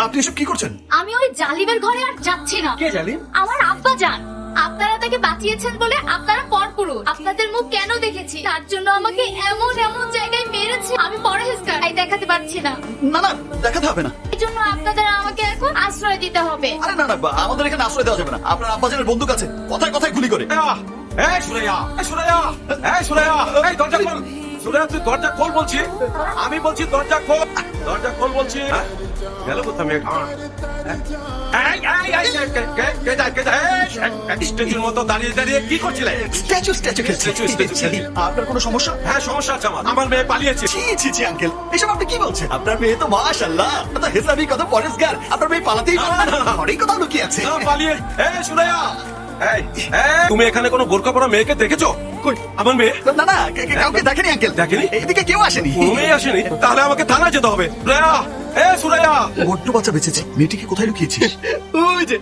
আপনি এসব কি করছেন? আমি ওই জালিমের ঘরে আর যাচ্ছি না। কে জালিম? আমার আব্বা যান। আপনারা তাকে বাঁচিয়েছেন বলে আপনারা পরপুরুষ। আপনাদের মুখ কেন দেখেছি তার জন্য আমাকে এমন এমন জায়গায় মেরেছে, আমি পরহেজগার তাই দেখাতে পারছি না। না না, দেখাতে হবে না। এই জন্য আপনাদের আমাকে এখন আশ্রয় দিতে হবে। আরে না না, আমাদের এখানে আশ্রয় দেওয়া যাবে না। আপনার আব্বাজানের বন্দুক আছে, কথায় কথায় গুলি করে। এই সুরাইয়া, এই সুরাইয়া, এই সুরাইয়া, এই দরজা খোল। সুরাইয়া তুই দরজা খোল বলছি। আমি বলছি দরজা খোল, দরজা খোল বলছি। গেল কোথায় মেয়ে? এই এই এই কে যায়? স্ট্যাচুর মতো দাঁড়িয়ে দাঁড়িয়ে কি করছিলে? স্ট্যাচু স্ট্যাচু খেলছে। স্ট্যাচু। আপনার কোনো সমস্যা? হ্যাঁ সমস্যা আছে আমার। আমার মেয়ে পালিয়েছে। ছি ছি ছি আঙ্কেল, এসব আপনি কি বলছেন? আপনার মেয়ে তো মাশাআল্লাহ, কত হেসাবি, কত পরেশগার। আপনার মেয়ে পালাতেই পারবে না, অনেক কথা লুকিয়ে আছে। না পালিয়ে। এই সুরাইয়া, এই তুমি এখানে কোনো বোরকা পরা মেয়েকে দেখেছো? কই আমার মেয়ে? না না, কাউকে দেখেনি আঙ্কেল। দেখেনি? এদিকে কেউ আসেনি। কোনো মেয়ে আসেনি? তাহলে আমাকে থানায় যেতে হবে। সুরাইয়া, এ সুরাইয়া। বড্ড বাচ্চা বেঁচেছে। মেয়েটিকে কোথায় লুকিয়েছিস? ওই যে